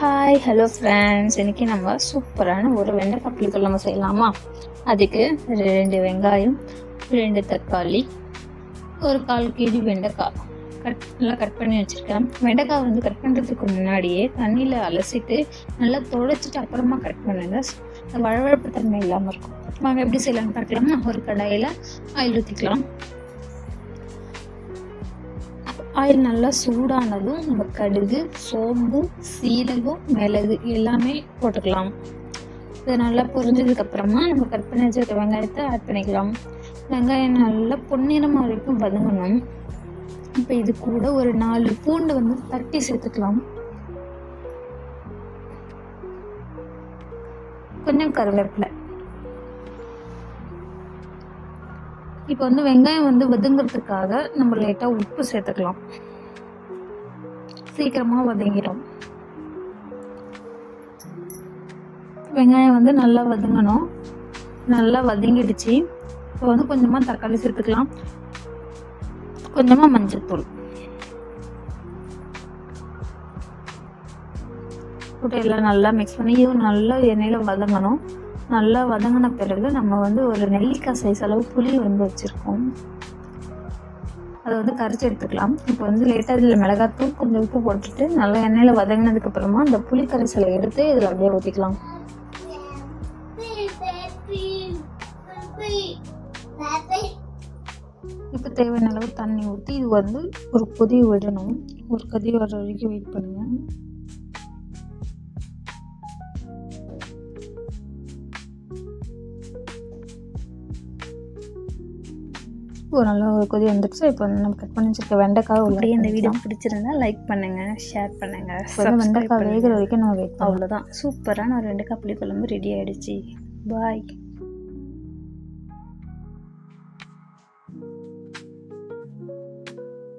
Hi hello friends, இன்றைக்கி நம்ம சூப்பரான ஒரு வெண்டைக்காய் புளிக்குழம்பு செய்யலாமா? அதுக்கு 2 வெங்காயம், 2 தக்காளி, ஒரு 1/4 கேஜி வெண்டைக்காய் நல்லா கட் பண்ணி வச்சுருக்கேன். வெண்டைக்காய் வந்து கட் பண்ணுறதுக்கு முன்னாடியே தண்ணியில் அலசிட்டு நல்லா துடைச்சிட்டு அப்புறமா கட் பண்ணுங்க. வழவழப்பு தன்மை இல்லாமல் இருக்கும். வாங்க எப்படி செய்யலாம்னு பார்க்கலாமா? ஒரு கடாயில் ஆயில் ஊற்றிக்கலாம். ஆயில் நல்லா சூடானதும் நம்ம கடுகு, சோம்பு, சீரகம், மிளகு எல்லாமே போட்டுக்கலாம். இது நல்லா பொரிஞ்சதுக்கப்புறமா நம்ம கட் பண்ணி வச்சுருக்க வெங்காயத்தை ஆட் பண்ணிக்கலாம். வெங்காயம் நல்லா பொன்னிறமாக வரைக்கும் வதங்கணும். இப்போ இது கூட ஒரு 4 பூண்டு வந்து தட்டி சேர்த்துக்கலாம். கொஞ்சம் கருவேப்பிலை. இப்போ வந்து வெங்காயம் வந்து வதங்கிறதுக்காக நம்ம லைட்டாக உப்பு சேர்த்துக்கலாம். சீக்கிரமாக வதங்கிடும். வெங்காயம் வந்து நல்லா வதங்கணும். நல்லா வதங்கிடுச்சு. இப்போ வந்து கொஞ்சமாக தக்காளி சேர்த்துக்கலாம். கொஞ்சமாக மஞ்சள்தூள் போட்டு எல்லாம் நல்லா மிக்ஸ் பண்ணி நல்லா எண்ணெயில் வதங்கணும். நல்லா வதங்கின பிறகு நம்ம வந்து ஒரு நெல்லிக்காய் சைஸ் அளவு புளி வந்து வச்சுருக்கோம். அதை வந்து கரைச்சி எடுத்துக்கலாம். இப்போ வந்து லைட்டாக இதில் மிளகாத்தூள் கொஞ்சம் உப்பு போட்டுட்டு நல்லா எண்ணெயில் வதங்கினதுக்கப்புறமா அந்த புளி கரைசலை எடுத்து இதில் அப்படியே ஊற்றிக்கலாம். இப்போ தேவையான அளவு தண்ணி ஊற்றி இது வந்து ஒரு கொதி விடணும். ஒரு கொதி வர வரைக்கும் வெயிட் பண்ணுங்கள். நல்லா ஒரு கொதி வந்துடுச்சு. இப்போ நம்ம கட் பண்ணி வச்சிருக்க வெண்டைக்காய் அப்படியே. இந்த வீடியோ பிடிச்சிருந்தா லைக் பண்ணுங்கள், ஷேர் பண்ணுங்கள். வெண்டைக்காய் வேகிற வரைக்கும் நம்ம வெயிட். அவ்வளோதான். சூப்பரான ஒரு வெண்டைக்காய் புளிக்குழம்பு ரெடி ஆகிடுச்சு. பாய்.